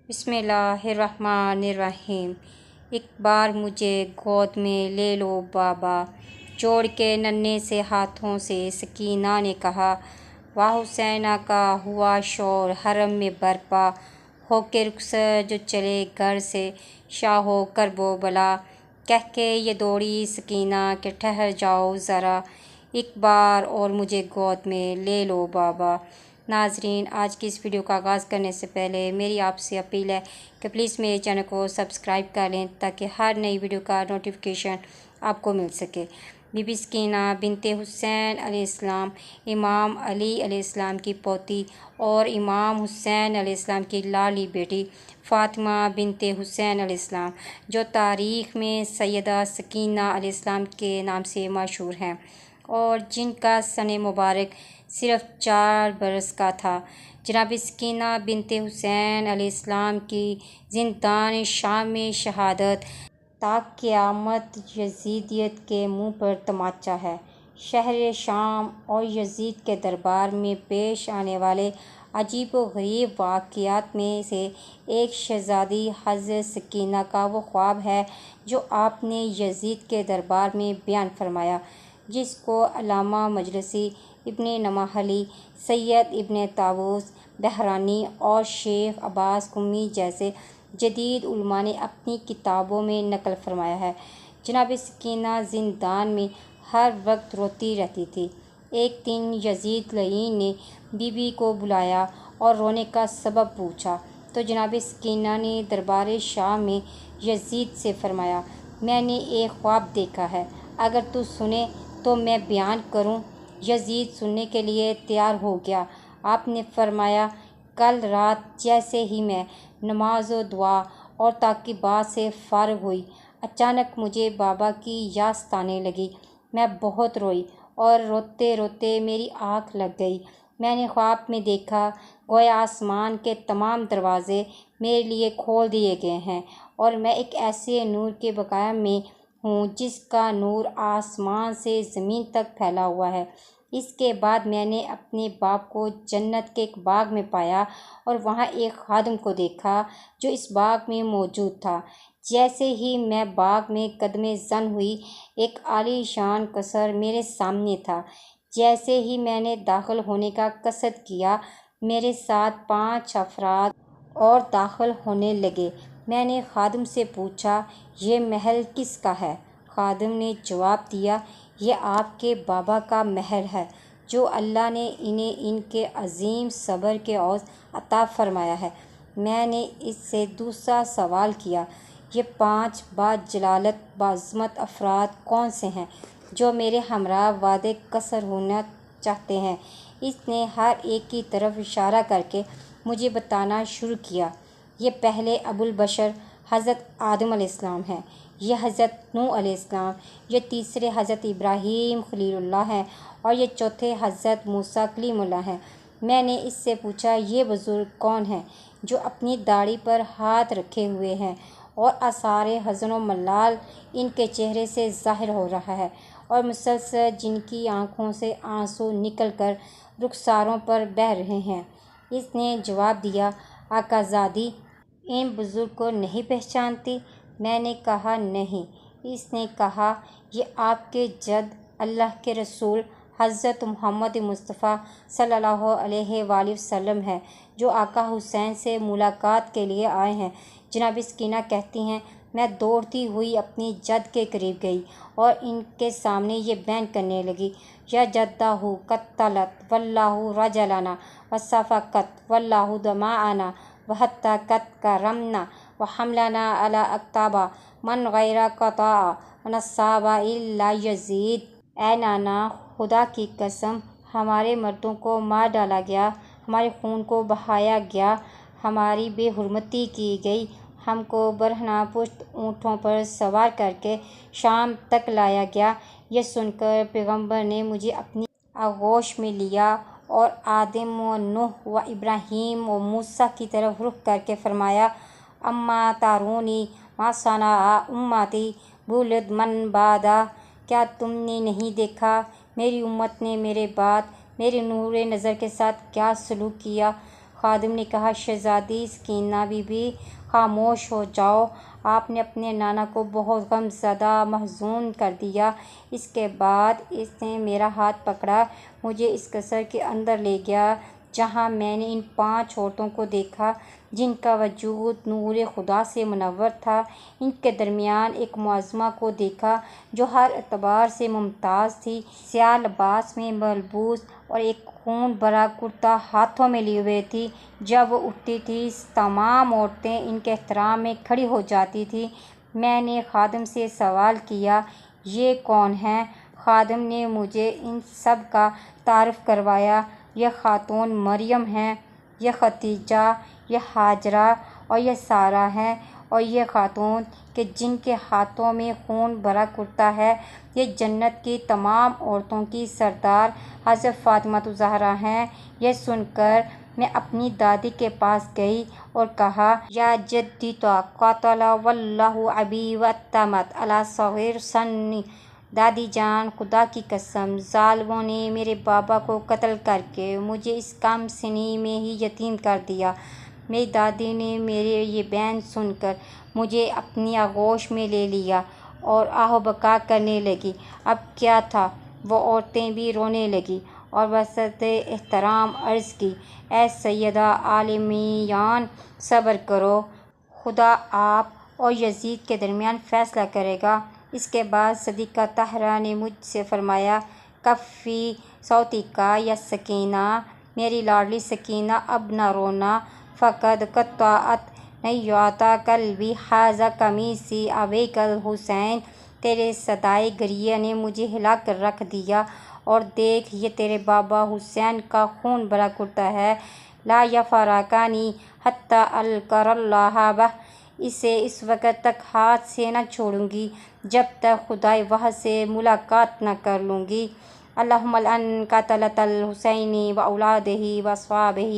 بسم اللہ الرحمن الرحیم۔ ایک بار مجھے گود میں لے لو بابا، جوڑ کے ننھے سے ہاتھوں سے سکینہ نے کہا۔ واہ حسینہ کا ہوا شور حرم میں برپا، ہو کے رخصت جو چلے گھر سے شاہ و کرب و بلا۔ کہہ کے یہ دوڑی سکینہ کہ ٹھہر جاؤ ذرا، ایک بار اور مجھے گود میں لے لو بابا۔ ناظرین، آج کی اس ویڈیو کا آغاز کرنے سے پہلے میری آپ سے اپیل ہے کہ پلیز میرے چینل کو سبسکرائب کر لیں تاکہ ہر نئی ویڈیو کا نوٹیفیکیشن آپ کو مل سکے۔ بی بی سکینہ بنت حسین علیہ السلام امام علی علیہ السلام کی پوتی اور امام حسین علیہ السلام کی لاڈلی بیٹی فاطمہ بنت حسین علیہ السلام، جو تاریخ میں سیدہ سکینہ علیہ السلام کے نام سے مشہور ہیں اور جن کا سن مبارک صرف 4 برس کا تھا۔ جناب سکینہ بنت حسین علیہ السلام کی زندان شام میں شہادت تا قیامت یزیدیت کے منہ پر تماچا ہے۔ شہر شام اور یزید کے دربار میں پیش آنے والے عجیب و غریب واقعات میں سے ایک شہزادی حضرت سکینہ کا وہ خواب ہے جو آپ نے یزید کے دربار میں بیان فرمایا، جس کو علامہ مجلسی، ابن نماحلی، سید ابن طاووس بحرانی اور شیخ عباس قمی جیسے جدید علماء نے اپنی کتابوں میں نقل فرمایا ہے۔ جناب سکینہ زندان میں ہر وقت روتی رہتی تھی۔ ایک دن یزید لعین نے بی بی کو بلایا اور رونے کا سبب پوچھا تو جناب سکینہ نے دربار شاہ میں یزید سے فرمایا، میں نے ایک خواب دیکھا ہے، اگر تو سنے تو میں بیان کروں۔ یزید سننے کے لیے تیار ہو گیا۔ آپ نے فرمایا، کل رات جیسے ہی میں نماز و دعا اور تعقیبات سے فارغ ہوئی، اچانک مجھے بابا کی یاد ستانے لگی۔ میں بہت روئی اور روتے روتے میری آنکھ لگ گئی۔ میں نے خواب میں دیکھا گویا آسمان کے تمام دروازے میرے لیے کھول دیے گئے ہیں اور میں ایک ایسے نور کے بقاع میں ہوں جس کا نور آسمان سے زمین تک پھیلا ہوا ہے۔ اس کے بعد میں نے اپنے باپ کو جنت کے ایک باغ میں پایا اور وہاں ایک خادم کو دیکھا جو اس باغ میں موجود تھا۔ جیسے ہی میں باغ میں قدم زن ہوئی، ایک عالی شان قصر میرے سامنے تھا۔ جیسے ہی میں نے داخل ہونے کا قصد کیا، میرے ساتھ 5 افراد اور داخل ہونے لگے۔ میں نے خادم سے پوچھا، یہ محل کس کا ہے؟ خادم نے جواب دیا، یہ آپ کے بابا کا محل ہے جو اللہ نے انہیں ان کے عظیم صبر کے عوض عطا فرمایا ہے۔ میں نے اس سے دوسرا سوال کیا، یہ 5 باجلالت باعظمت افراد کون سے ہیں جو میرے ہمراہ وارد قصر ہونا چاہتے ہیں؟ اس نے ہر ایک کی طرف اشارہ کر کے مجھے بتانا شروع کیا، یہ پہلے ابوالبشر حضرت آدم علیہ السلام ہیں، یہ حضرت نوح علیہ السلام، یہ تیسرے حضرت ابراہیم خلیل اللہ ہیں اور یہ چوتھے حضرت موسیٰ کلیم اللہ ہیں۔ میں نے اس سے پوچھا، یہ بزرگ کون ہیں جو اپنی داڑھی پر ہاتھ رکھے ہوئے ہیں اور آثار حزن و ملال ان کے چہرے سے ظاہر ہو رہا ہے اور مسلسل جن کی آنکھوں سے آنسو نکل کر رخساروں پر بہہ رہے ہیں؟ اس نے جواب دیا، آقا زادی، ان بزرگ کو نہیں پہچانتی؟ میں نے کہا، نہیں۔ اس نے کہا، یہ آپ کے جد اللہ کے رسول حضرت محمد مصطفیٰ صلی اللہ علیہ وآلہ وسلم ہے جو آقا حسین سے ملاقات کے لیے آئے ہیں۔ جناب سکینہ کہتی ہیں، میں دوڑتی ہوئی اپنی جد کے قریب گئی اور ان کے سامنے یہ بیان کرنے لگی، یا جدہ قتلت واللہ رجلنا وصفقت واللہ دماءنا وحتقت کرمنا وحملنا علی اکتابا من غیر قطاع ونصابا الا یزید۔ اے نانا، خدا کی قسم، ہمارے مردوں کو مار ڈالا گیا، ہمارے خون کو بہایا گیا، ہماری بے حرمتی کی گئی، ہم کو برہنہ پشت اونٹوں پر سوار کر کے شام تک لایا گیا۔ یہ سن کر پیغمبر نے مجھے اپنی آغوش میں لیا اور آدم و نوح و ابراہیم و موسیٰ کی طرف رخ کر کے فرمایا، اما ترونی ما صنع امتی بولد من بعدا، کیا تم نے نہیں دیکھا میری امت نے میرے بعد میرے نور نظر کے ساتھ کیا سلوک کیا؟ خادم نے کہا، شہزادی سکینہ بی بی خاموش ہو جاؤ، آپ نے اپنے نانا کو بہت غم زدہ محزون کر دیا۔ اس کے بعد اس نے میرا ہاتھ پکڑا، مجھے اس قصر کے اندر لے گیا جہاں میں نے ان 5 عورتوں کو دیکھا جن کا وجود نور خدا سے منور تھا۔ ان کے درمیان ایک معظمہ کو دیکھا جو ہر اعتبار سے ممتاز تھی، سیاہ لباس میں ملبوس اور ایک خون بھرا کرتا ہاتھوں میں لیے ہوئے تھی۔ جب وہ اٹھتی تھی تمام عورتیں ان کے احترام میں کھڑی ہو جاتی تھیں۔ میں نے خادم سے سوال کیا، یہ کون ہیں؟ خادم نے مجھے ان سب کا تعارف کروایا۔ یہ خاتون مریم ہیں، یہ خدیجہ، یہ ہاجرہ اور یہ سارہ ہیں، اور یہ خاتون کہ جن کے ہاتھوں میں خون بھرا کرتا ہے، یہ جنت کی تمام عورتوں کی سردار حضرت فاطمہ الزہرا ہیں۔ یہ سن کر میں اپنی دادی کے پاس گئی اور کہا، یا جدتو قاتل واللہ ابی واتمت علی صغیر سنی، دادی جان خدا کی قسم ظالموں نے میرے بابا کو قتل کر کے مجھے اس کم سنی میں ہی یتیم کر دیا۔ میری دادی نے میرے یہ بیان سن کر مجھے اپنی آغوش میں لے لیا اور آہ و بکا کرنے لگی۔ اب کیا تھا، وہ عورتیں بھی رونے لگیں اور بصورت احترام عرض کی، اے سیدہ عالمیان صبر کرو، خدا آپ اور یزید کے درمیان فیصلہ کرے گا۔ اس کے بعد صدیقہ طاہرہ نے مجھ سے فرمایا، کفی صوتک یا سکینہ، میری لاڈلی سکینہ اب نہ رونا، فقد قطعت نیات قلبی ھذا قمیصی ابیک الحسین، تیرے صدائے گریہ نے مجھے ہلا کر رکھ دیا، اور دیکھ یہ تیرے بابا حسین کا خون بھرا کرتا ہے، لا یفارقنی حتی القا اللہ بہ، اسے اس وقت تک ہاتھ سے نہ چھوڑوں گی جب تک خدائے وحد سے ملاقات نہ کر لوں گی۔ اللہم لعن قاتلۃ الحسین و اولادہ و اصحابہ